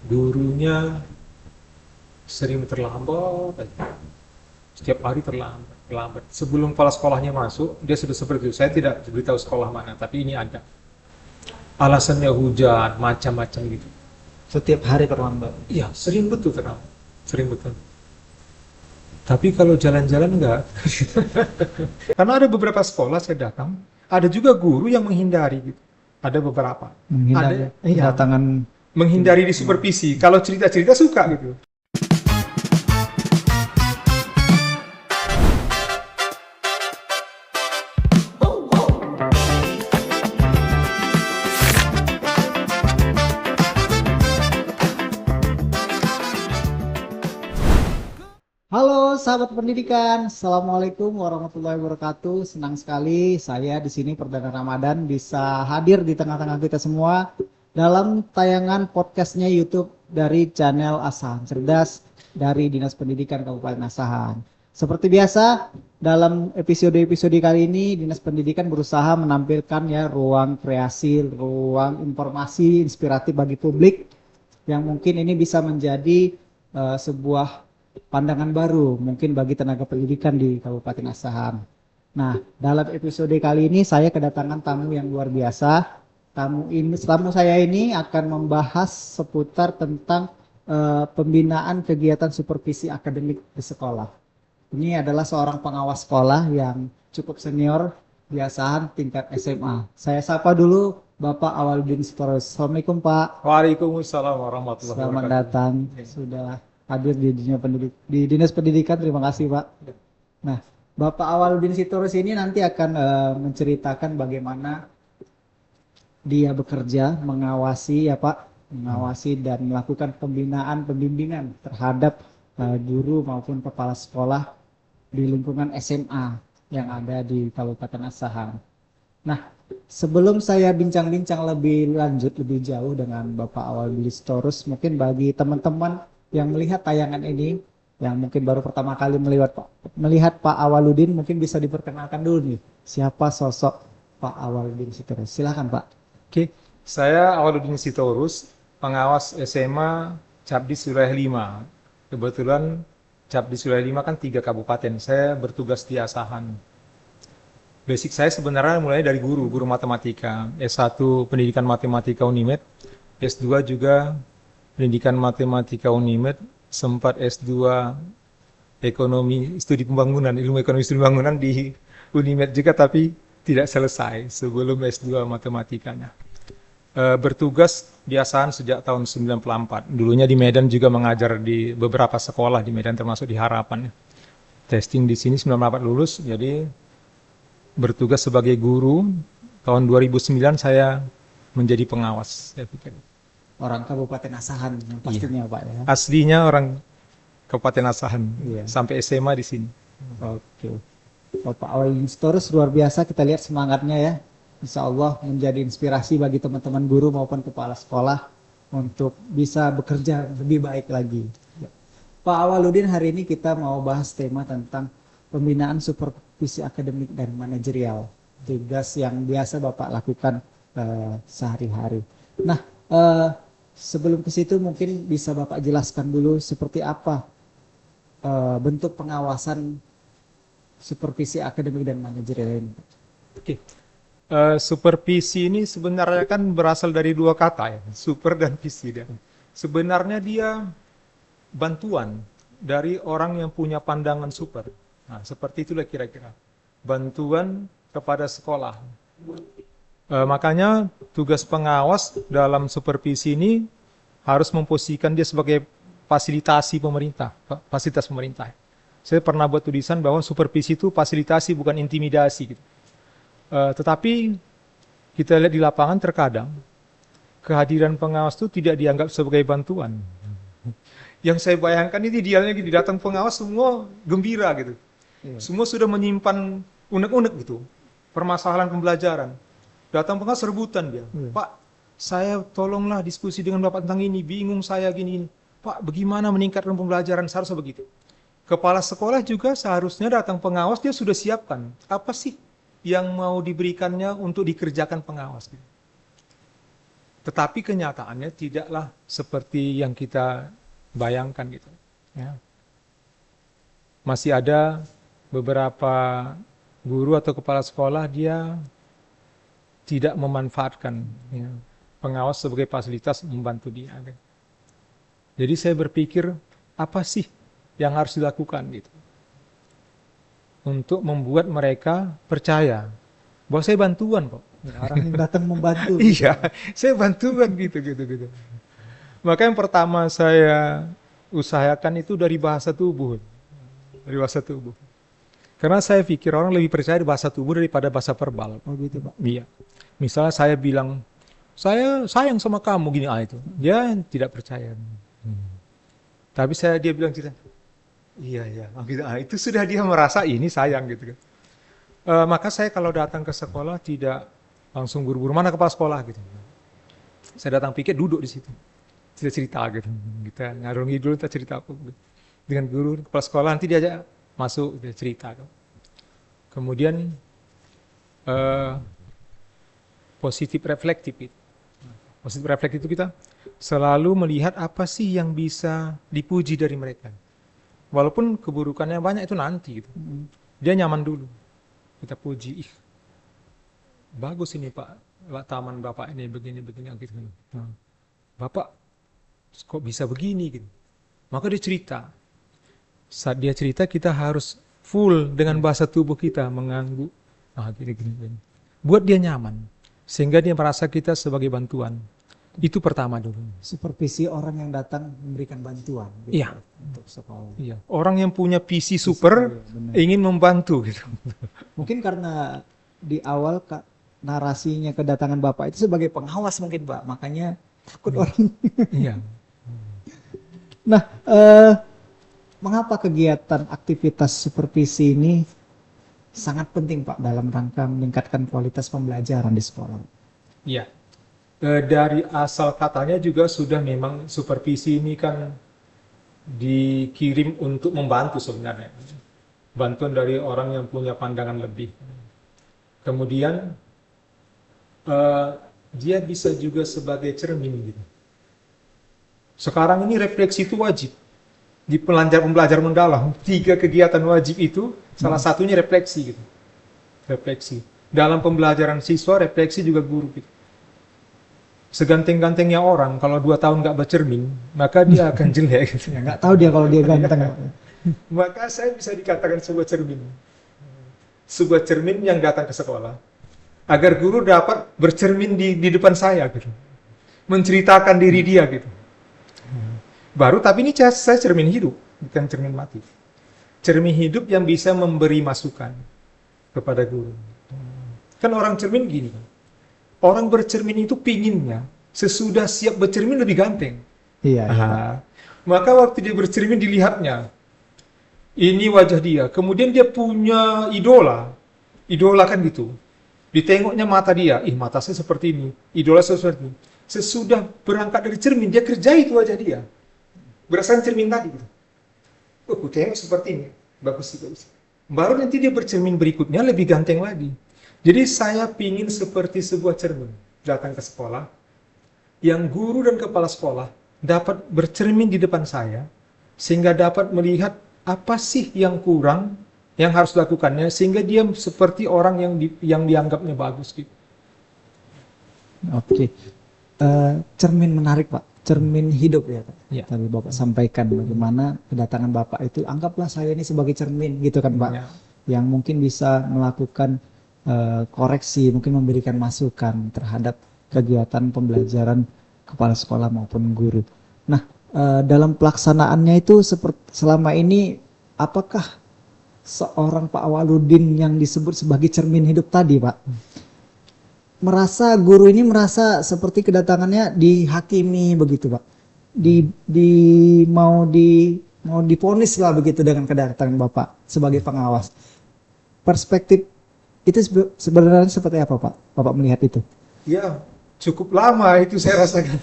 Gurunya sering terlambat aja. Setiap hari terlambat. Sebelum kepala sekolahnya masuk, dia sudah seperti itu. Saya tidak beritahu sekolah mana, tapi ini ada. Alasannya hujan, macam-macam gitu. Setiap hari terlambat. Iya, sering betul terlambat. Sering betul. Tapi kalau jalan-jalan enggak. Karena ada beberapa sekolah saya datang, ada juga guru yang menghindari gitu. Ada beberapa. Menghindari Ada, iya, kedatangan. menghindari di supervisi. Kalau cerita-cerita suka gitu. Halo sahabat pendidikan, Assalamualaikum warahmatullahi wabarakatuh. Senang sekali saya di sini Perdana Ramadan bisa hadir di tengah-tengah kita semua dalam tayangan podcastnya YouTube dari channel Asahan Cerdas dari Dinas Pendidikan Kabupaten Asahan. Seperti biasa, dalam episode-episode kali ini Dinas Pendidikan berusaha menampilkan ya ruang kreasi, ruang informasi inspiratif bagi publik yang mungkin ini bisa menjadi sebuah pandangan baru mungkin bagi tenaga pendidikan di Kabupaten Asahan. Nah, dalam episode kali ini saya kedatangan tamu yang luar biasa. Tamu saya ini akan membahas seputar tentang pembinaan kegiatan supervisi akademik di sekolah. Ini adalah seorang pengawas sekolah yang cukup senior di Asahan tingkat SMA. Saya sapa dulu Bapak Awaludin Sitorus. Assalamualaikum Pak. Waalaikumsalam warahmatullahi Selamat wabarakatuh. datang. Sudah hadir di Dinas Pendidikan. Terima kasih Pak. Nah, Bapak Awaludin Sitorus ini nanti akan menceritakan bagaimana dia bekerja mengawasi ya Pak, mengawasi dan melakukan pembimbingan terhadap guru maupun kepala sekolah di lingkungan SMA yang ada di Kabupaten Asahan. Nah, sebelum saya bincang-bincang lebih lanjut, lebih jauh dengan Bapak Awaludin Sitorus, mungkin bagi teman-teman yang melihat tayangan ini, yang mungkin baru pertama kali melihat Pak Awaludin, mungkin bisa diperkenalkan dulu nih, siapa sosok Pak Awaludin Sitorus. Silakan Pak. Oke, saya Awaludin Sitorus, pengawas SMA Cabdis Wilayah 5. Kebetulan Cabdis Wilayah 5 kan 3 kabupaten. Saya bertugas di Asahan. Basic saya sebenarnya mulai dari guru matematika. S1 Pendidikan Matematika Unimed, S2 juga Pendidikan Matematika Unimed, sempat S2 Ekonomi Studi Pembangunan, Ilmu Ekonomi Studi Pembangunan di Unimed juga, tapi tidak selesai sebelum S2 Matematikanya. Bertugas di Asahan sejak tahun 94. Dulunya di Medan juga mengajar di beberapa sekolah di Medan termasuk di Harapan. Testing di sini 94 lulus, jadi bertugas sebagai guru. Tahun 2009 saya menjadi pengawas, saya pikir. Orang Kabupaten Asahan yang pastinya Pak ya. Aslinya orang Kabupaten Asahan, Iya. sampai SMA di sini. Oke. Bapak Awaludin Sitorus luar biasa, kita lihat semangatnya ya. Insya Allah menjadi inspirasi bagi teman-teman guru maupun kepala sekolah untuk bisa bekerja lebih baik lagi. Pak Awaludin, hari ini kita mau bahas tema tentang pembinaan supervisi akademik dan manajerial. Tugas yang biasa Bapak lakukan sehari-hari. Nah, sebelum ke situ mungkin bisa Bapak jelaskan dulu seperti apa bentuk pengawasan supervisi akademik dan manajerial ini. Oke. Supervisi ini sebenarnya kan berasal dari dua kata ya, super dan visi. Sebenarnya dia bantuan dari orang yang punya pandangan super. Nah, seperti itulah kira-kira. Bantuan kepada sekolah. Makanya tugas pengawas dalam supervisi ini harus memposisikan dia sebagai fasilitasi pemerintah, fasilitas pemerintah. Saya pernah buat tulisan bahwa supervisi itu fasilitasi bukan intimidasi gitu. Tetapi kita lihat di lapangan terkadang kehadiran pengawas itu tidak dianggap sebagai bantuan. Yang saya bayangkan ini idealnya gitu, datang pengawas semua gembira gitu. Iya. Semua sudah menyimpan unek-unek gitu, permasalahan pembelajaran. Datang pengawas rebutan dia. Pak, saya tolonglah diskusi dengan Bapak tentang ini, bingung saya gini. Pak, bagaimana meningkatkan pembelajaran, seharusnya begitu. Kepala sekolah juga seharusnya datang pengawas, dia sudah siapkan. Apa sih yang mau diberikannya untuk dikerjakan pengawas? Tetapi kenyataannya tidaklah seperti yang kita bayangkan gitu. Ya. Masih ada beberapa guru atau kepala sekolah dia tidak memanfaatkan ya, pengawas sebagai fasilitas membantu dia. Jadi saya berpikir apa sih yang harus dilakukan gitu untuk membuat mereka percaya bahwa saya bantuan kok. Orang yang datang membantu gitu. Iya, saya bantuan gitu. Maka yang pertama saya usahakan itu dari bahasa tubuh. Dari bahasa tubuh. Karena saya pikir orang lebih percaya di bahasa tubuh daripada bahasa verbal. Oh gitu Pak. Iya. Misalnya saya bilang, saya sayang sama kamu gini itu. Dia tidak percaya. Tapi dia bilang kita, iya. Itu sudah dia merasa ini sayang gitu kan. Maka saya kalau datang ke sekolah tidak langsung buru-buru mana kepala sekolah gitu. Saya datang pikir duduk di situ. Tidak cerita gitu. Kita ngarung dulu kita cerita apa gitu. Dengan guru kepala sekolah nanti diajak masuk dia cerita. Kemudian positif reflektif itu. Positif reflektif itu kita selalu melihat apa sih yang bisa dipuji dari mereka. Walaupun keburukannya banyak itu nanti gitu. Dia nyaman dulu. Kita puji, bagus ini Pak, taman Bapak ini begini gitu. Bapak kok bisa begini gitu. Maka dia cerita. Saat dia cerita kita harus full dengan bahasa tubuh kita mengangguk. Gini. Buat dia nyaman. Sehingga dia merasa kita sebagai bantuan. Itu pertama dulu. Supervisi orang yang datang memberikan bantuan gitu, Iya. untuk sekolah. Iya. Orang yang punya visi super ingin membantu gitu. Mungkin karena di awal narasinya kedatangan Bapak itu sebagai pengawas mungkin Pak, makanya takut orang. Iya. Nah, mengapa kegiatan aktivitas supervisi ini sangat penting Pak dalam rangka meningkatkan kualitas pembelajaran di sekolah? Iya. Dari asal katanya juga sudah memang supervisi ini kan dikirim untuk membantu sebenarnya. Bantuan dari orang yang punya pandangan lebih. Kemudian dia bisa juga sebagai cermin gitu. Sekarang ini refleksi itu wajib. Di pembelajaran mendalam, 3 kegiatan wajib itu salah satunya refleksi gitu. Refleksi. Dalam pembelajaran siswa, refleksi juga guru gitu. Seganteng-gantengnya orang, kalau 2 tahun nggak bercermin, maka dia akan jelek. Gitu. Ya, nggak tahu dia kalau dia ganteng. Maka saya bisa dikatakan sebuah cermin. Sebuah cermin yang datang ke sekolah. Agar guru dapat bercermin di depan saya. Gitu. Menceritakan diri dia. Gitu. Baru, tapi ini saya cermin hidup, bukan cermin mati. Cermin hidup yang bisa memberi masukan kepada guru. Kan orang cermin gini. Orang bercermin itu pinginnya sesudah siap bercermin lebih ganteng. Iya. Maka waktu dia bercermin dilihatnya, ini wajah dia. Kemudian dia punya idola kan gitu. Ditengoknya mata dia, mata saya seperti ini, idola saya seperti ini. Sesudah berangkat dari cermin, dia kerjai itu wajah dia. Berdasarkan cermin tadi gitu. Aku tengok seperti ini, bagus. Baru nanti dia bercermin berikutnya lebih ganteng lagi. Jadi saya pingin seperti sebuah cermin datang ke sekolah, yang guru dan kepala sekolah dapat bercermin di depan saya, sehingga dapat melihat apa sih yang kurang, yang harus dilakukannya, sehingga dia seperti orang yang dianggapnya bagus gitu. Oke. Cermin menarik Pak, cermin hidup ya Pak. Ya. Tadi Bapak sampaikan bagaimana kedatangan Bapak itu, anggaplah saya ini sebagai cermin gitu kan Pak, Ya. yang mungkin bisa melakukan koreksi, mungkin memberikan masukan terhadap kegiatan pembelajaran kepala sekolah maupun guru. Nah, dalam pelaksanaannya itu selama ini, apakah seorang Pak Awaludin yang disebut sebagai cermin hidup tadi Pak, guru ini merasa seperti kedatangannya dihakimi begitu Pak, mau diponis lah begitu dengan kedatangan Bapak sebagai pengawas. Perspektif itu sebenarnya seperti apa Pak? Bapak melihat itu? Ya, cukup lama itu saya rasakan.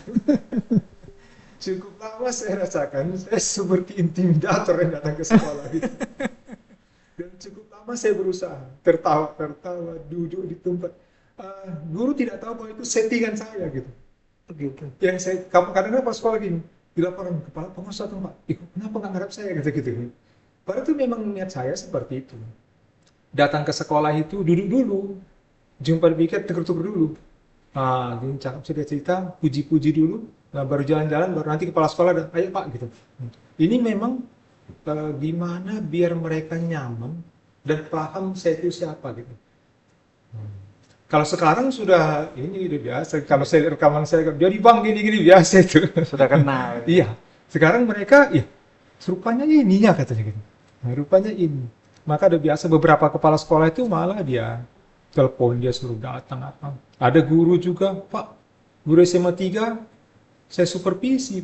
Cukup lama saya rasakan. Saya seperti intimidator yang datang ke sekolah gitu. Dan cukup lama saya berusaha. Tertawa, duduk di tempat. Guru tidak tahu bahwa itu settingan saya gitu. gitu. Yang saya kadang-kadang pas sekolah gini, di lapangan kepala pengusaha tuh Pak, "Ih, kenapa nggak ngarap saya?" gitu-gitu. Padahal itu memang niat saya seperti itu. Datang ke sekolah itu duduk dulu, jumpa di piket tuker-tuker dulu. Ah, dia cakap cerita-cerita, puji-puji dulu, nah baru jalan-jalan, baru nanti kepala sekolah ada, ayo Pak gitu. Ini memang gimana biar mereka nyaman dan paham saya itu siapa gitu. Kalau sekarang sudah ini udah biasa. Kalau saya rekaman saya dia di bank gini-gini biasa itu. Sudah kenal. Iya. Sekarang mereka ya rupanya ini ya katanya gitu. Nah, rupanya ini. Maka ada biasa beberapa kepala sekolah itu malah dia telepon dia suruh datang apa. Ada guru juga, Pak, guru SMA 3 saya supervisi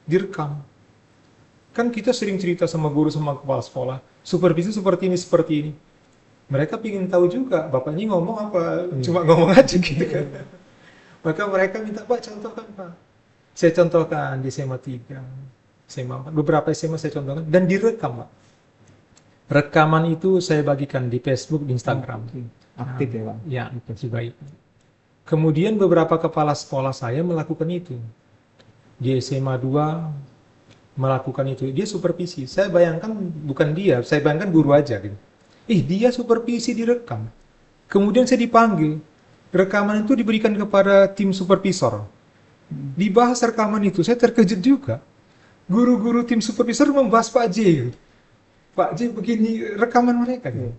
direkam. Kan kita sering cerita sama guru sama kepala sekolah, supervisi seperti ini seperti ini. Mereka ingin tahu juga, Bapak ini ngomong apa, cuma ngomong aja gitu kan. Maka mereka minta, Pak contohkan Pak. Saya contohkan di SMA 3, SMA 4, beberapa SMA saya contohkan, dan direkam Pak. Rekaman itu saya bagikan di Facebook, di Instagram. Aktif ya Pak? Ya, itu baik. Kemudian beberapa kepala sekolah saya melakukan itu. Di SMA 2 melakukan itu. Dia supervisi. Saya bayangkan bukan dia, saya bayangkan guru aja gitu. Dia supervisi direkam. Kemudian saya dipanggil. Rekaman itu diberikan kepada tim supervisor. Dibahas rekaman itu, saya terkejut juga. Guru-guru tim supervisor membahas Pak J. Gitu. Pak J begini rekaman mereka. Gitu.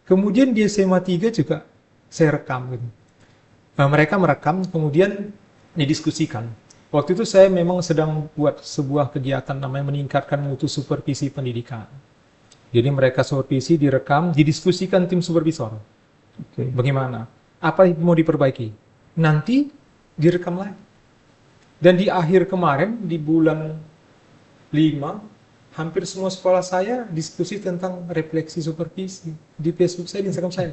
Kemudian di SMA 3 juga saya rekam. Gitu. Nah, mereka merekam, kemudian didiskusikan. Waktu itu saya memang sedang buat sebuah kegiatan namanya meningkatkan mutu supervisi pendidikan. Jadi mereka supervisi, direkam, didiskusikan tim supervisor. Bagaimana? Apa yang mau diperbaiki? Nanti direkam lagi. Dan di akhir kemarin, di bulan 5, hampir semua sekolah saya diskusi tentang refleksi supervisi. Di Facebook saya, di Instagram saya.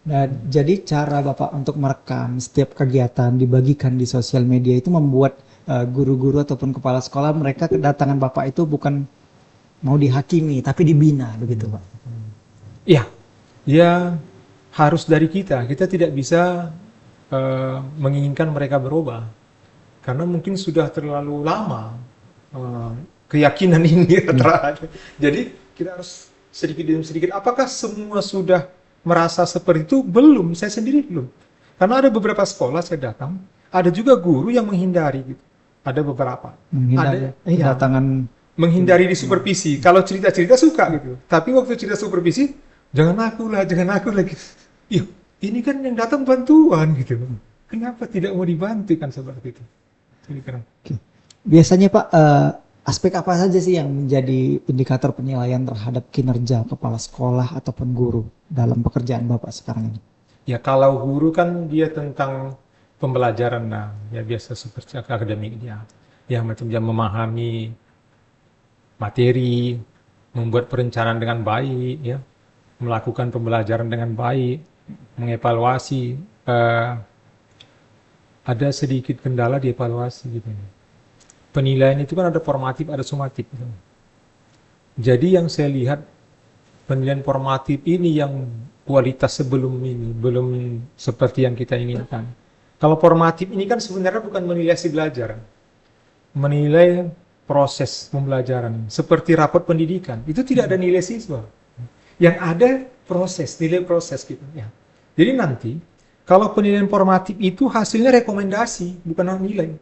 Nah, jadi cara Bapak untuk merekam setiap kegiatan dibagikan di sosial media itu membuat guru-guru ataupun kepala sekolah mereka kedatangan Bapak itu bukan mau dihakimi, tapi dibina, begitu Pak? Iya, ya harus dari kita. Kita tidak bisa menginginkan mereka berubah. Karena mungkin sudah terlalu lama keyakinan ini terhadap. Jadi kita harus sedikit demi sedikit. Apakah semua sudah merasa seperti itu? Belum, saya sendiri belum. Karena ada beberapa sekolah saya datang, ada juga guru yang menghindari gitu. Ada beberapa. Menghindari kedatangan. Menghindari di supervisi. Kalau cerita-cerita suka gitu. Tapi waktu cerita supervisi, jangan aku lah gitu. Iya, ini kan yang datang bantuan gitu. Kenapa tidak mau dibantu kan seperti itu? Biasanya Pak, aspek apa saja sih yang menjadi indikator penilaian terhadap kinerja kepala sekolah ataupun guru dalam pekerjaan Bapak sekarang ini? Ya kalau guru kan dia tentang pembelajaran, nah ya biasa seperti akademik dia. Ya macam dia memahami materi, membuat perencanaan dengan baik, ya, melakukan pembelajaran dengan baik, mengevaluasi. Ada sedikit kendala di evaluasi gitu. Penilaian itu kan ada formatif, ada sumatif. Gitu. Jadi yang saya lihat penilaian formatif ini yang kualitas sebelum ini belum seperti yang kita inginkan. Kalau formatif ini kan sebenarnya bukan menilai si belajar, menilai proses pembelajaran. Seperti rapot pendidikan, itu tidak ada nilai siswa. Yang ada proses, nilai proses gitu. Ya. Jadi nanti, kalau penilaian formatif itu hasilnya rekomendasi, bukan nilai.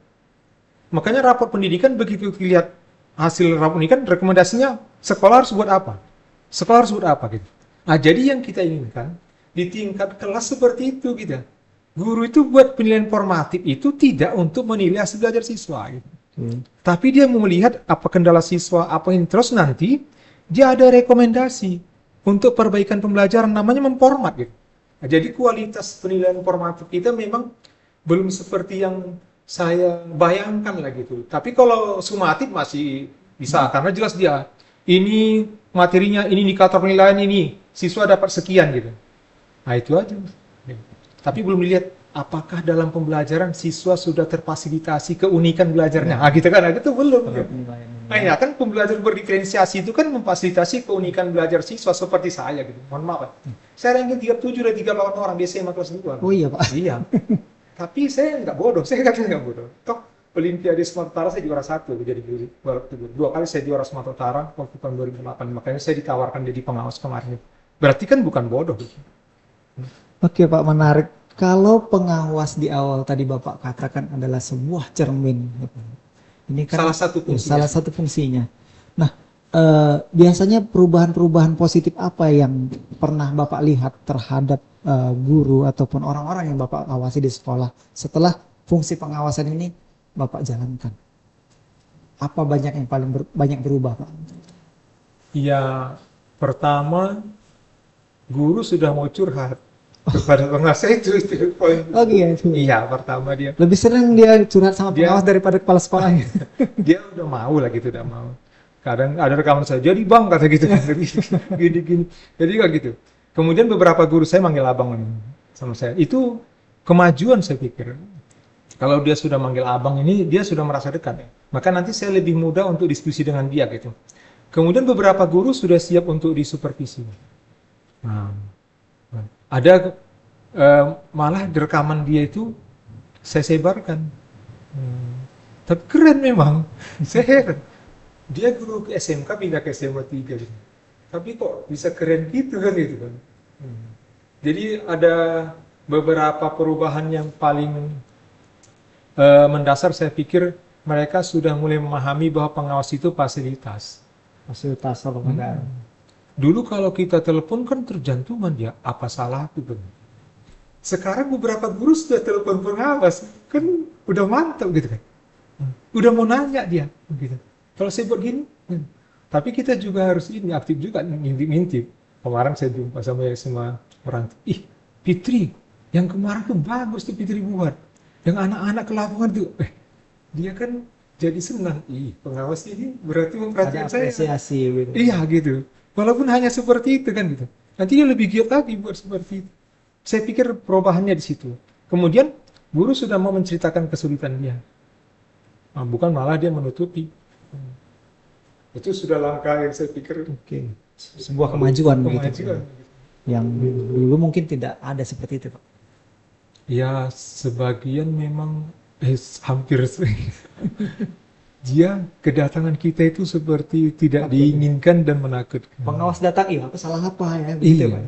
Makanya rapot pendidikan begitu dilihat hasil rapot pendidikan, rekomendasinya sekolah harus buat apa? Sekolah harus buat apa gitu. Nah, jadi yang kita inginkan, di tingkat kelas seperti itu gitu. Guru itu buat penilaian formatif itu tidak untuk menilai hasil belajar siswa gitu. Tapi dia mau melihat apa kendala siswa, apa yang terus nanti dia ada rekomendasi untuk perbaikan pembelajaran namanya memformat gitu. Nah, jadi kualitas penilaian formatif kita memang belum seperti yang saya bayangkan lah gitu. Tapi kalau sumatif masih bisa karena jelas dia ini materinya, ini indikator penilaian ini siswa dapat sekian gitu. Nah itu aja. Tapi belum dilihat apakah dalam pembelajaran siswa sudah terfasilitasi keunikan belajarnya. Nah gitu kan, nah, itu belum. Nah ya kan pembelajaran berdiferensiasi itu kan memfasilitasi keunikan belajar siswa seperti saya gitu. Mohon maaf Pak. Saya ranking 37 dari 38 orang di SMA kelas 2. Oh iya Pak. Iya. Tapi saya nggak bodoh, saya katanya nggak bodoh. Toh Olimpiade Sumatera Utara saya juara 1 jadi guru. 2 kali saya juara Sumatera Utara waktu tahun 2008. Makanya saya ditawarkan jadi pengawas kemarin. Berarti kan bukan bodoh. Oke Pak, menarik. Kalau pengawas di awal tadi Bapak katakan adalah sebuah cermin, gitu. Ini kan Salah satu fungsinya. salah satu fungsinya. Nah, biasanya perubahan-perubahan positif apa yang pernah Bapak lihat terhadap guru ataupun orang-orang yang Bapak awasi di sekolah setelah fungsi pengawasan ini Bapak jalankan? Apa banyak yang paling banyak berubah, Pak? Ya, pertama guru sudah mau curhat kepada pengawas itu poin. Oh gitu. Iya, pertama dia Lebih sering dia curhat sama Dia- pengawas daripada kepala sekolahnya. dia udah mau lah gitu, udah mau. Kadang ada rekaman saya, jadi bang kata gitu, gini. Jadi kayak gitu. Kemudian beberapa guru saya manggil abang sama saya. Itu kemajuan saya pikir. Kalau dia sudah manggil abang ini, dia sudah merasa dekat. Maka nanti saya lebih mudah untuk diskusi dengan dia gitu. Kemudian beberapa guru sudah siap untuk disupervisi. Nah, ada malah di rekaman dia itu saya sebarkan. Tapi keren memang. Saya heran. Dia guru ke SMK pindah ke SMA 3 gitu. Tapi kok bisa keren gitu kan gitu kan. Jadi ada beberapa perubahan yang paling mendasar saya pikir mereka sudah mulai memahami bahwa pengawas itu fasilitas. Fasilitas negara. Dulu kalau kita telepon kan terjantungan ya, apa salah itu kan. Sekarang beberapa guru sudah telepon pengawas, kan udah mantap gitu kan. Udah mau nanya dia gitu. Kalau saya buat gini, tapi kita juga harus ini aktif juga ngintip-ngintip. Kemarin saya jumpa sama orang, Fitri, yang kemarin tuh bagus tuh Fitri buat. Yang anak-anak ke lapangan tuh, dia kan jadi senang. Pengawas ini berarti memperhatikan Ada saya. apresiasi gitu. Iya gitu. Walaupun hanya seperti itu kan gitu. Nanti dia lebih giat lagi buat seperti itu. Saya pikir perubahannya di situ. Kemudian guru sudah mau menceritakan kesulitan dia. Bukan malah dia menutupi. Itu sudah langkah yang saya pikir Oke. Sebuah kemajuan begitu. kemajuan. Yang dulu mungkin tidak ada seperti itu, Pak. Ya sebagian memang hampir dia kedatangan kita itu seperti tidak diinginkan dan menakutkan. Pengawas datang, apa salah apa ya? Begitu, Iya. Pak.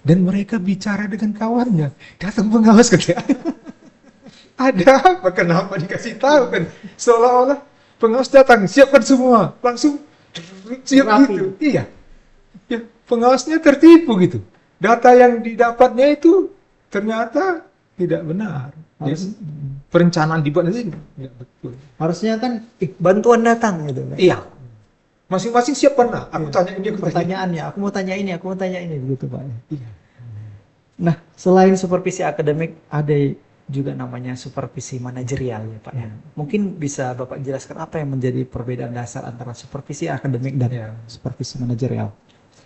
Dan mereka bicara dengan kawannya. Datang pengawas ke dia. Ada apa? Kenapa dikasih tahu kan? Seolah-olah pengawas datang, siapkan semua, langsung siap Rapi. gitu. Iya. Ya, pengawasnya tertipu gitu. Data yang didapatnya itu ternyata tidak benar. Harus- Perencanaan dibuat itu tidak betul. Harusnya kan bantuan datang gitu, Pak. Iya. Masing-masing siapkan lah. Aku tanya ini, aku tanya. Pertanyaannya, aku mau tanya ini, aku mau tanya ini, begitu Pak. Iya. Nah, selain supervisi akademik, ada juga namanya supervisi manajerial ya Pak ya. Mungkin bisa Bapak jelaskan apa yang menjadi perbedaan dasar antara supervisi akademik dan Ya. supervisi manajerial?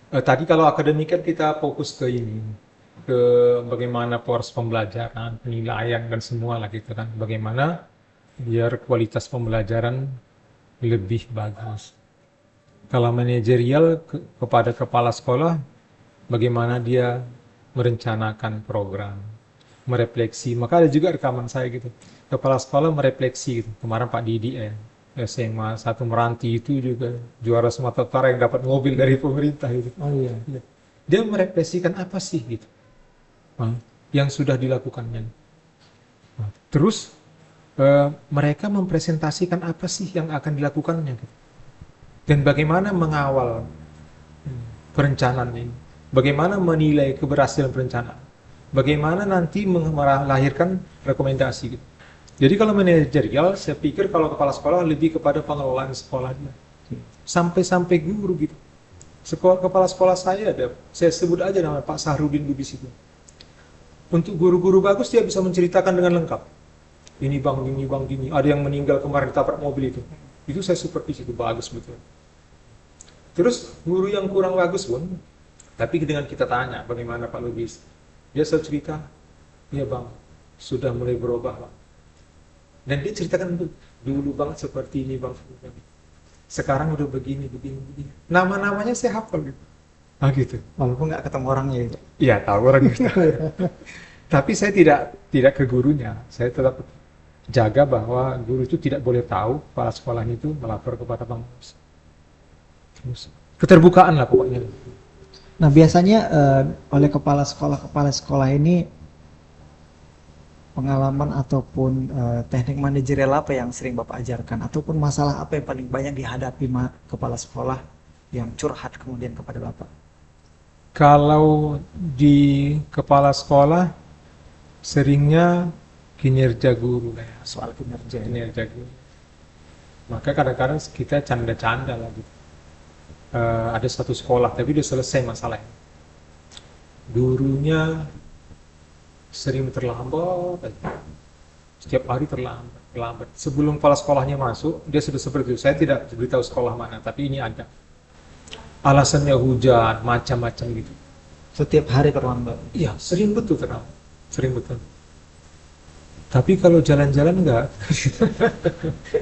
Tadi kalau akademik kan kita fokus ke ini, ke bagaimana proses pembelajaran, penilaian dan semua lah gitu kan. Bagaimana biar kualitas pembelajaran lebih bagus. Kalau manajerial kepada kepala sekolah, bagaimana dia merencanakan program, merefleksi. Maka ada juga rekaman saya gitu. Kepala sekolah merefleksi gitu. Kemarin Pak Didi SMA 1 Meranti itu juga juara Sumatera Utara yang dapat mobil dari pemerintah gitu. Oh iya. Dia merefleksikan apa sih gitu yang sudah dilakukannya. Terus mereka mempresentasikan apa sih yang akan dilakukannya gitu. Dan bagaimana mengawal perencanaan ini. Bagaimana menilai keberhasilan perencanaan. Bagaimana nanti melahirkan rekomendasi gitu. Jadi kalau manajerial, saya pikir kalau kepala sekolah lebih kepada pengelolaan sekolahnya. Sampai-sampai guru gitu. Kepala sekolah saya ada, saya sebut aja nama Pak Sahrudin Lubis itu. Untuk guru-guru bagus dia bisa menceritakan dengan lengkap. Ini bang, gini. Ada yang meninggal kemarin ditabrak mobil itu. Itu saya supervisi, itu bagus betul. Terus guru yang kurang bagus pun, tapi dengan kita tanya bagaimana Pak Lubis, dia selalu cerita, ya bang, sudah mulai berubah bang. Dan dia ceritakan dulu bang seperti ini bang. Sekarang udah begini. Nama-namanya saya hafal gitu. Gitu. Walaupun nggak ketemu orangnya itu. Iya tahu orang gitu. Tapi saya tidak ke gurunya. Saya tetap jaga bahwa guru itu tidak boleh tahu kepala sekolahnya itu melapor kepada pengurus. Terus keterbukaan lah pokoknya. Nah, biasanya oleh kepala sekolah ini pengalaman ataupun teknik manajerial apa yang sering Bapak ajarkan ataupun masalah apa yang paling banyak dihadapi kepala sekolah yang curhat kemudian kepada Bapak? Kalau di kepala sekolah seringnya kinerja guru lah ya, Soal kinerja. kinerja guru. Maka kadang-kadang kita canda-canda lah gitu. Ada satu sekolah tapi udah selesai masalahnya. Gurunya sering terlambat aja. Setiap hari terlambat. Sebelum kepala sekolahnya masuk, dia sudah seperti itu. Saya tidak beritahu sekolah mana, tapi ini ada. Alasannya hujan, macam-macam gitu. Setiap hari terlambat. Iya, sering betul terlambat. Sering betul. Tapi kalau jalan-jalan enggak.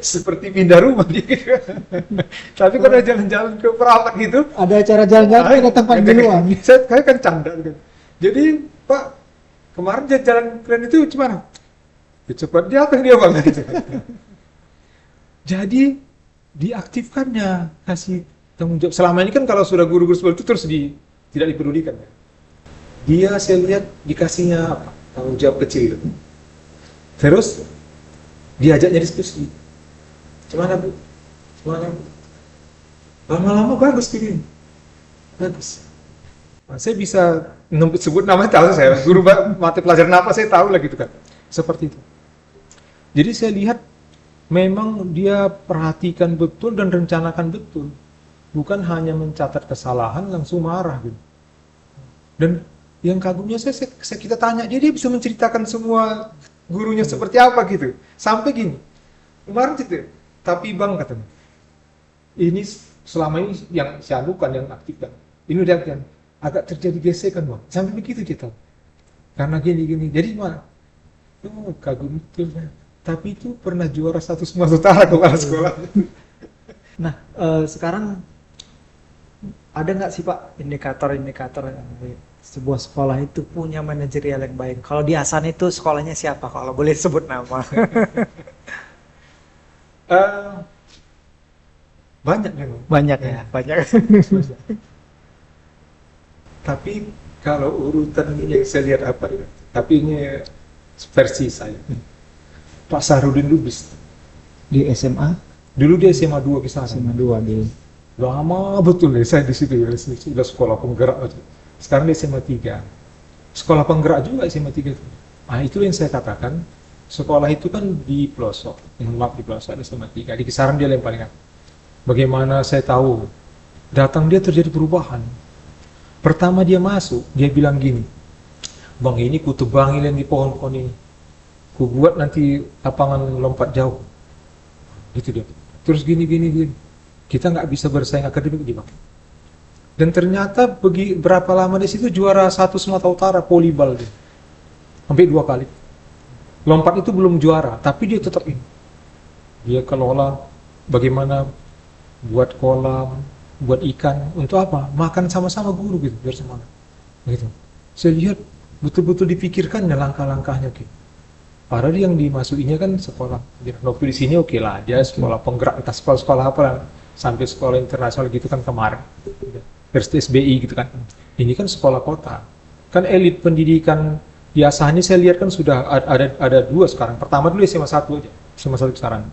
Seperti pindah rumah dia. Tapi kalau jalan-jalan ke perawat gitu, Ada acara jalan-jalan dia datang paling duluan. saya kan canda gitu. Jadi, Pak, kemarin jalan keren itu gimana? Ya, cepat dia apa yang dia bang? Gitu. Jadi diaktifkannya, kasih tanggung jawab. Selama ini kan kalau sudah guru-guru seperti itu terus tidak dipedulikan. Dia saya lihat dikasihnya apa? Tanggung jawab kecil itu. Terus diajaknya diskusi. Gimana Bu? Gimana Bu? Lama-lama bagus ini. Bagus. Nah, saya bisa sebut namanya tahu saya. Guru mata pelajaran apa saya tahu lah gitu kan. Seperti itu. Jadi saya lihat memang dia perhatikan betul dan rencanakan betul. Bukan hanya mencatat kesalahan langsung marah gitu. Dan yang kagumnya kita tanya dia bisa menceritakan semua gurunya seperti apa gitu. Sampai gini. Kemarin gitu. Tapi Bang katanya. Ini selama ini yang saya anukan yang aktif kan. Ini udah kan agak terjadi gesekan Bang. Sampai begitu kita. Karena gini. Jadi mana? Oh, kagum betul. Tapi itu pernah juara 1 Sumatera Utara kepala sekolah. Nah, sekarang ada nggak sih Pak indikator-indikator yang sebuah sekolah itu punya manajerial yang baik? Kalau di Hasan itu sekolahnya siapa? Kalau boleh sebut nama. Banyak memang. Banyak ya, banyak. Tapi kalau urutan yang saya lihat apa ya? Tapi ini versi saya. Pak Sahrudin Lubis. Di SMA? Dulu dia SMA 2 ke sana. SMA 2 di. Lama betul ya saya di situ ya. Sudah sekolah penggerak aja. Sekarang dia SMA 3. Sekolah penggerak juga SMA 3 itu. Nah, itu yang saya katakan. Sekolah itu kan di pelosok. Maaf, di pelosok ada SMA 3. Di kisaran dia yang paling atas. Bagaimana saya tahu? Datang dia terjadi perubahan. Pertama dia masuk, dia bilang gini. Bang, ini ku tebangin di pohon-pohon ini. Ku buat nanti lapangan lompat jauh. Gitu dia. Terus gini. Kita nggak bisa bersaing akademik di Bang. Dan ternyata berapa lama di situ juara 1 Sumatera Utara volleyball dia. Sampai 2 kali. Lompat itu belum juara, tapi dia tetap ini. Dia kelola bagaimana buat kolam, buat ikan, untuk apa? Makan sama-sama guru gitu, biar semangat. Gitu. Saya lihat betul-betul dipikirkannya langkah-langkahnya gitu. Padahal yang dimasukinya kan sekolah. Novel di sini oke lah, dia sekolah penggerak, entah sekolah apa lah, sampai sekolah internasional gitu kan kemarin. First SBI gitu kan. Ini kan sekolah kota. Kan elit pendidikan di Asahan ini saya lihat kan sudah ada 2 sekarang. Pertama dulu SMA 1 aja, SMA 1 sekarang.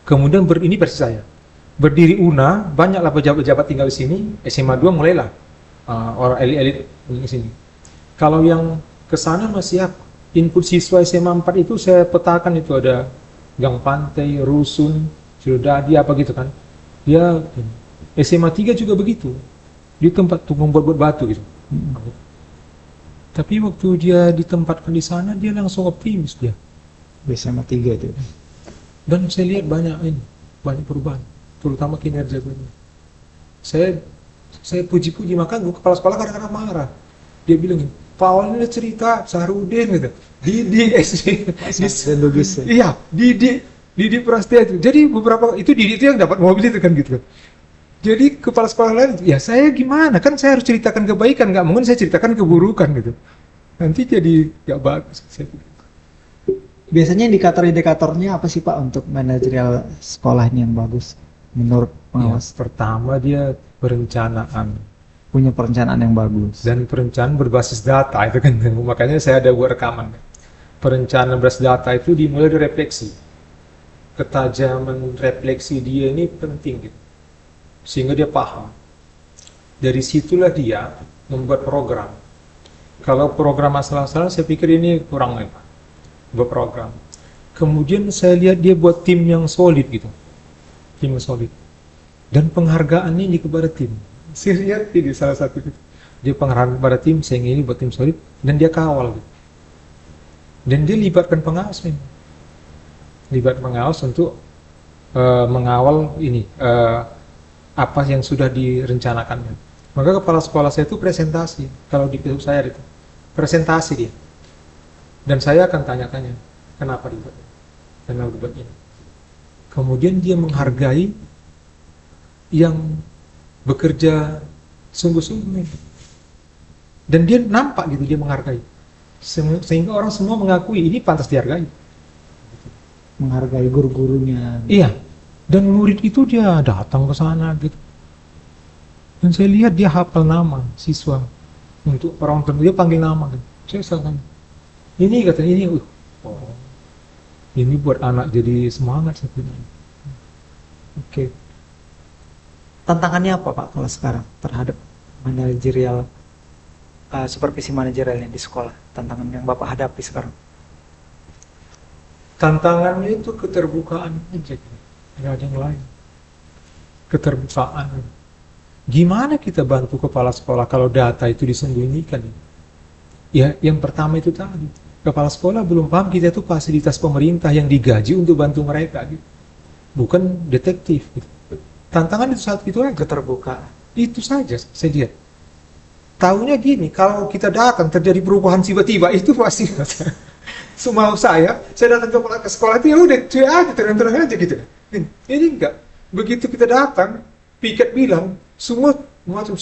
Kemudian ini versi saya. Berdiri UNA, banyaklah pejabat-pejabat tinggal di sini. SMA 2 mulailah orang elit-elit di sini. Kalau yang ke sana masih apa? Input siswa SMA 4 itu saya petakan itu ada Gang Pantai, Rusun, Ciledadi apa gitu kan. Dia SMA 3 juga begitu. Di tempat tuh membuat batu gitu. Tapi waktu dia ditempatkan di sana dia langsung optimis dia. SMA 3 itu. Dan saya lihat banyak perubahan, terutama kinerja gue. Saya puji-puji, maka kepala sekolah kadang-kadang marah. Dia bilang, Pak Awal ini cerita Sahrudin gitu. Di SD. Iya, di Prasetya itu. Jadi beberapa itu itu yang dapat mobil itu kan gitu. Jadi kepala sekolah lain, ya saya gimana? Kan saya harus ceritakan kebaikan, nggak mungkin saya ceritakan keburukan gitu. nanti jadi nggak bagus. Biasanya indikator-indikatornya apa sih Pak untuk manajerial sekolah ini yang bagus menurut Ya, pengawas? pertama dia perencanaan Punya perencanaan yang bagus. dan perencanaan berbasis data itu kan. Makanya saya ada buat rekaman. Perencanaan berbasis data itu dimulai dari refleksi. Ketajaman refleksi dia ini penting gitu. Sehingga dia paham. Dari situlah dia membuat program. Kalau program masalah-masalah saya pikir ini kurang lebar. Buat program. Kemudian saya lihat dia buat tim yang solid gitu. Tim yang solid. Dan penghargaannya ini kepada tim. Saya lihat ini salah satu gitu. Dia penghargaan kepada tim sehingga ini buat tim solid dan dia kawal gitu. Dan dia libatkan pengawas ini. Libat pengawas untuk mengawal ini apa yang sudah direncanakannya. Maka kepala sekolah saya itu presentasi. Kalau di gedung saya itu presentasi dia. Dan saya akan tanya-tanya kenapa dibuat, kenapa dibuat ini. Kemudian dia menghargai yang bekerja sungguh-sungguh. Dan dia nampak gitu dia menghargai. Sehingga orang semua mengakui ini pantas dihargai. Menghargai guru-gurunya. Iya. Dan murid itu dia datang ke sana gitu. Dan saya lihat dia hafal nama siswa. Untuk orang tertentu dia panggil nama gitu. Saya salah. Ini katanya ini, oh, ini buat anak jadi semangat sebenarnya. Oke. Tantangannya apa Pak kalau sekarang terhadap manajerial supervisi manajerialnya di sekolah? Tantangan yang Bapak hadapi sekarang? Tantangannya itu keterbukaan aja, nggak ada yang lain. Keterbukaan. Gimana kita bantu kepala sekolah kalau data itu disembunyikan? Ya, yang pertama itu tadi, kepala sekolah belum paham kita itu fasilitas pemerintah yang digaji untuk bantu mereka, gitu. Bukan detektif. Gitu. Tantangan itu saat itu aja. Keterbukaan. Itu saja saya lihat. Tahunya gini, kalau kita datang terjadi perubahan tiba-tiba itu pasti semau saya datang ke sekolah itu ya udah cuy aja terang-terang aja gitu. Ini enggak. Begitu kita datang, piket bilang semua macam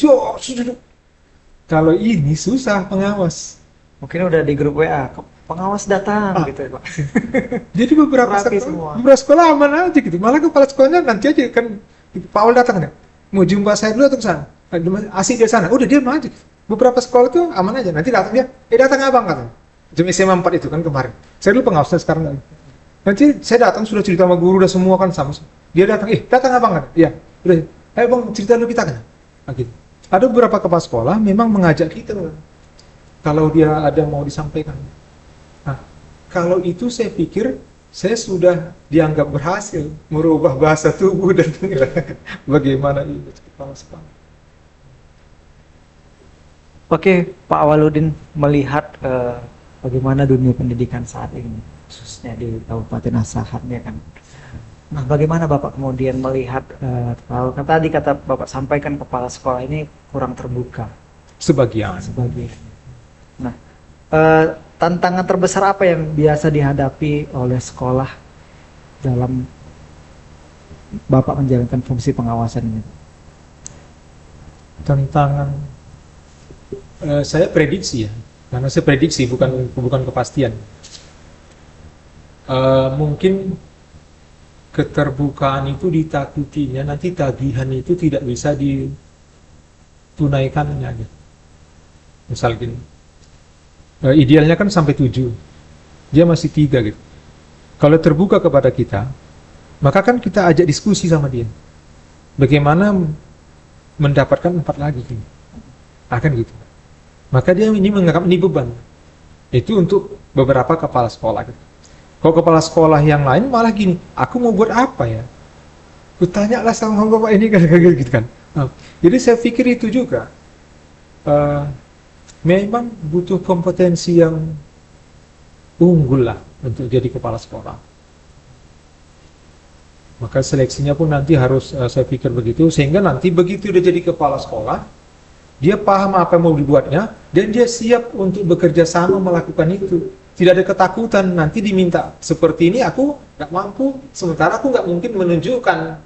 kalau ini susah pengawas. Mungkin udah di grup WA, pengawas datang gitu ya Pak. Jadi beberapa sekolah aman aja gitu. Malah kepala sekolahnya nanti aja kan Pak Awal datang kan. Mau jumpa saya dulu atau ke sana? Asik dia sana. Udah dia aja. Beberapa sekolah tuh aman aja. Nanti datang dia, datang abang katanya. Jam SMA 4 itu kan kemarin. Saya dulu pengawasnya sekarang lagi. Nanti saya datang sudah cerita sama guru udah semua kan sama. Dia datang, datang abang kan? Iya. Udah, ayo bang cerita dulu kita kan. Nah, gitu. Ada beberapa kepala sekolah memang mengajak kita kan. Kalau dia ada mau disampaikan. Nah, kalau itu saya pikir saya sudah dianggap berhasil merubah bahasa tubuh dan bagaimana itu kepala sekolah. Oke, Pak Awaludin melihat bagaimana dunia pendidikan saat ini, khususnya di Kabupaten Asahan ya kan. Nah, bagaimana Bapak kemudian melihat kalau tadi kata Bapak sampaikan kepala sekolah ini kurang terbuka? Sebagian. Nah, tantangan terbesar apa yang biasa dihadapi oleh sekolah dalam Bapak menjalankan fungsi pengawasan ini? Tantangan saya prediksi ya, karena saya prediksi bukan kepastian. Mungkin keterbukaan itu ditakutinya nanti tagihan itu tidak bisa ditunaikannya gitu. Misal gini, idealnya kan sampai 7, dia masih 3 gitu. Kalau terbuka kepada kita, maka kan kita ajak diskusi sama dia. Bagaimana mendapatkan 4 lagi gitu. Akan gitu. Maka dia ini menganggap ini beban. Itu untuk beberapa kepala sekolah gitu. Kalau kepala sekolah yang lain malah gini, aku mau buat apa ya? Kutanyalah sama bapak ini kan gitu kan. Nah, jadi saya pikir itu juga memang butuh kompetensi yang unggul lah untuk jadi kepala sekolah. Maka seleksinya pun nanti harus saya pikir begitu, sehingga nanti begitu dia jadi kepala sekolah, dia paham apa yang mau dibuatnya, dan dia siap untuk bekerja sama melakukan itu. Tidak ada ketakutan, nanti diminta seperti ini aku nggak mampu, sementara aku nggak mungkin menunjukkan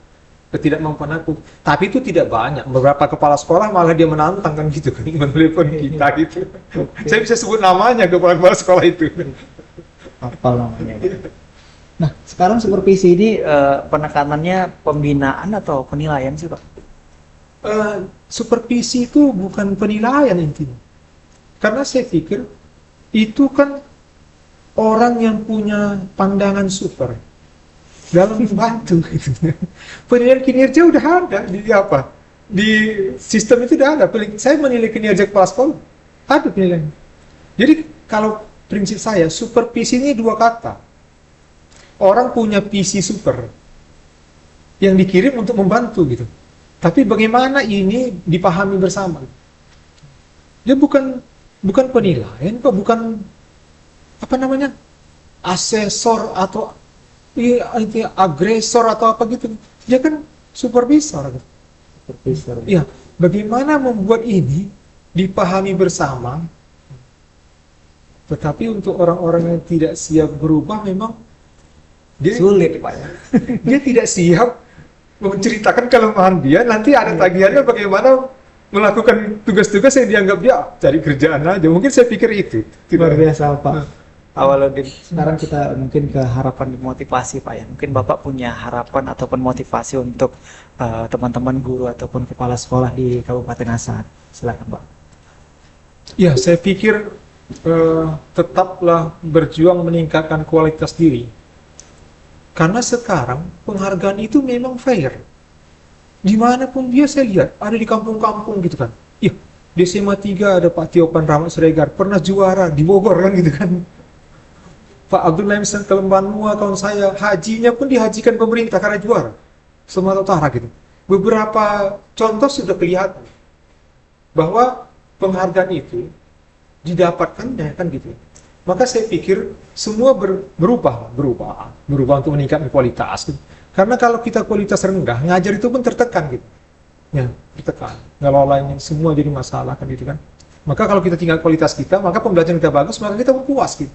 ketidakmampuan aku. Tapi itu tidak banyak. Beberapa kepala sekolah malah dia menantang kan gitu kan, menelepon kita gitu. Saya bisa sebut namanya kepala-kepala sekolah itu. Apa namanya? Nah, sekarang supervisi ini penekanannya pembinaan atau penilaian sih, Pak? Supervisi itu bukan penilaian intinya. Karena saya pikir itu kan orang yang punya pandangan super dalam membantu gitu. Penilaian kinerja udah ada di apa? Di sistem itu udah ada. Saya menilai kinerja kepala sekolah, ada penilaian. Jadi kalau prinsip saya, supervisi ini dua kata. Orang punya visi super yang dikirim untuk membantu gitu. Tapi bagaimana ini dipahami bersama? Dia bukan penilaian, bukan apa namanya, asesor atau agresor atau apa gitu. Dia kan supervisor. Supervisor. Iya, bagaimana membuat ini dipahami bersama? Tetapi untuk orang-orang yang tidak siap berubah memang dia Sulit, Pak ya. dia tidak siap menceritakan kelemahan dia, nanti ada tagihannya bagaimana melakukan tugas-tugas yang dianggap dia cari kerjaan aja. Mungkin saya pikir itu. Luar biasa, Pak. Awaludin. Sekarang kita mungkin ke harapan dan motivasi, Pak ya. Mungkin Bapak punya harapan ataupun motivasi untuk teman-teman guru ataupun kepala sekolah di Kabupaten Asahan. Silakan, Pak. Ya, saya pikir tetaplah berjuang meningkatkan kualitas diri. Karena sekarang penghargaan itu memang fair. Dimanapun dia saya lihat, ada di kampung-kampung gitu kan. Iya, di SMA 3 ada Pak Tiopan Rahmat Siregar, pernah juara di Bogor kan gitu kan. Pak Abdul Lemsen Kelembanua kawan saya, hajinya pun dihajikan pemerintah karena juara. Sumatera Utara gitu. Beberapa contoh sudah kelihatan bahwa penghargaan itu didapatkannya kan gitu. Maka saya pikir semua berubah untuk meningkatkan kualitas. Gitu. Karena kalau kita kualitas rendah, ngajar itu pun tertekan gitu. Ya, tertekan. Ngelolanya semua jadi masalah kan gitu kan. Maka kalau kita tinggal kualitas kita, maka pembelajaran kita bagus, maka kita puas gitu.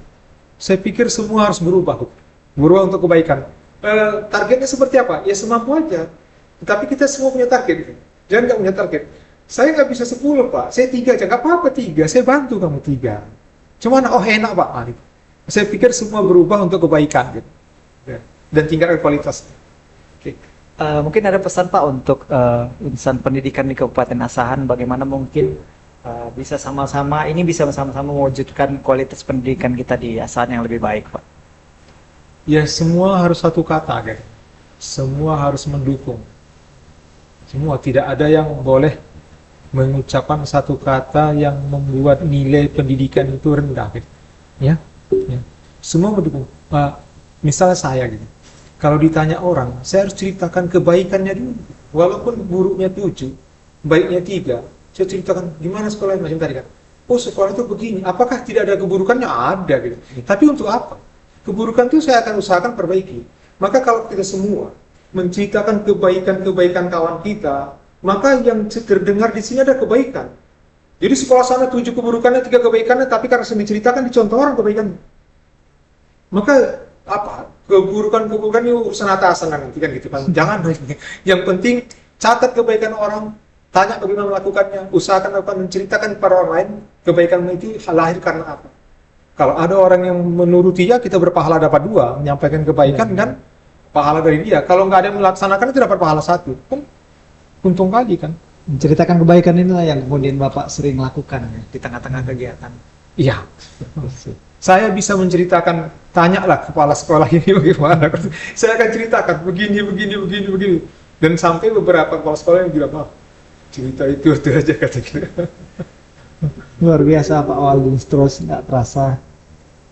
Saya pikir semua harus berubah. Berubah untuk kebaikan. Targetnya seperti apa? Ya semampu aja. Tetapi kita semua punya target gitu. Jangan nggak punya target. Saya nggak bisa 10 Pak, saya 3 aja. Nggak apa-apa 3, saya bantu kamu 3. Cuman enak Pak. Gitu. Saya pikir semua berubah untuk kebaikan gitu. Dan tingkatkan kualitas. Okay. Mungkin ada pesan Pak untuk insan pendidikan di Kabupaten Asahan, bagaimana mungkin bisa sama-sama mewujudkan kualitas pendidikan kita di Asahan yang lebih baik, Pak. Ya semua harus satu kata, guys. Semua harus mendukung. Semua, tidak ada yang boleh mengucapkan satu kata yang membuat nilai pendidikan itu rendah, gitu. Ya. Semua mendukung. Misalnya saya gitu. Kalau ditanya orang, saya harus ceritakan kebaikannya dulu. Walaupun buruknya 7, baiknya 3, saya ceritakan gimana sekolahnya macam tadi kan. Oh, sekolah itu begini. Apakah tidak ada keburukannya? Ada gitu. Tapi untuk apa? Keburukan itu saya akan usahakan perbaiki. Maka kalau kita semua menceritakan kebaikan-kebaikan kawan kita, maka yang terdengar di sini ada kebaikan. Jadi sekolah sana 7 keburukannya, 3 kebaikannya, tapi karena sering diceritakan dicontoh orang kebaikan. Maka apa? Keburukan ini urusan atasan nanti kan gitu kan. Jangan. Yang penting catat kebaikan orang, tanya bagaimana melakukannya, usahakan apa menceritakan kepada orang lain kebaikan itu lahir karena apa. Kalau ada orang yang menurutinya, kita berpahala dapat 2, menyampaikan kebaikan kan pahala dari dia. Kalau nggak ada yang melaksanakan itu dapat pahala 1. Kan untung kali kan. Menceritakan kebaikan inilah yang kemudian Bapak sering lakukan ya, di tengah-tengah kegiatan. Iya. Saya bisa menceritakan, tanyalah kepala sekolah ini bagaimana. Saya akan ceritakan begini. Dan sampai beberapa kepala sekolah yang bilang, cerita itu aja kata kita. Luar biasa Pak Waldin, terus nggak terasa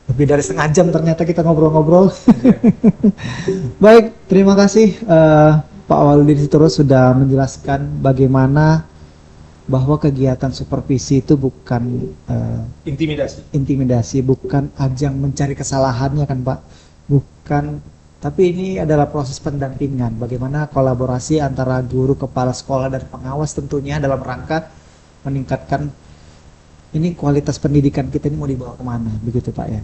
lebih dari setengah jam ternyata kita ngobrol-ngobrol. Baik, terima kasih Pak Waldin terus sudah menjelaskan bagaimana bahwa kegiatan supervisi itu bukan intimidasi, bukan ajang mencari kesalahannya kan Pak, bukan, tapi ini adalah proses pendampingan, bagaimana kolaborasi antara guru, kepala sekolah, dan pengawas tentunya dalam rangka meningkatkan ini kualitas pendidikan kita ini mau dibawa kemana, begitu Pak ya.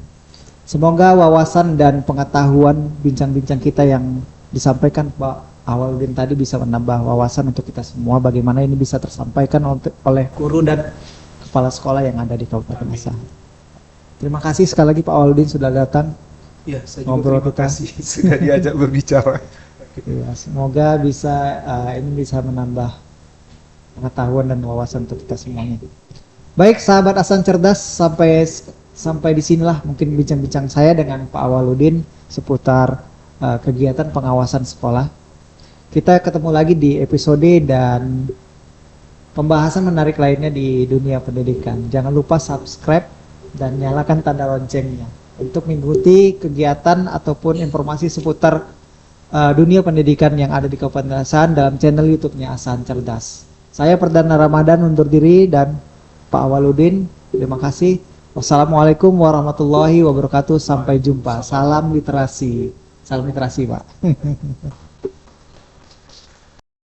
Semoga wawasan dan pengetahuan bincang-bincang kita yang disampaikan Pak Awaludin tadi bisa menambah wawasan untuk kita semua bagaimana ini bisa tersampaikan oleh guru dan kepala sekolah yang ada di Kabupaten Asahan. Terima kasih sekali lagi Pak Awaludin sudah datang. Ya, saya Ngobrol juga terima kita. kasih sudah diajak berbicara. Ya, semoga ini bisa menambah pengetahuan dan wawasan untuk kita semuanya. Baik sahabat Asan Cerdas, sampai di sinilah mungkin bincang-bincang saya dengan Pak Awaludin seputar kegiatan pengawasan sekolah. Kita ketemu lagi di episode dan pembahasan menarik lainnya di dunia pendidikan. Jangan lupa subscribe dan nyalakan tanda loncengnya untuk mengikuti kegiatan ataupun informasi seputar dunia pendidikan yang ada di Kabupaten Asahan dalam channel YouTube-nya Asahan Cerdas. Saya Perdana Ramadan undur diri dan Pak Awaludin, terima kasih. Wassalamualaikum warahmatullahi wabarakatuh. Sampai jumpa. Salam literasi. Salam literasi, Pak.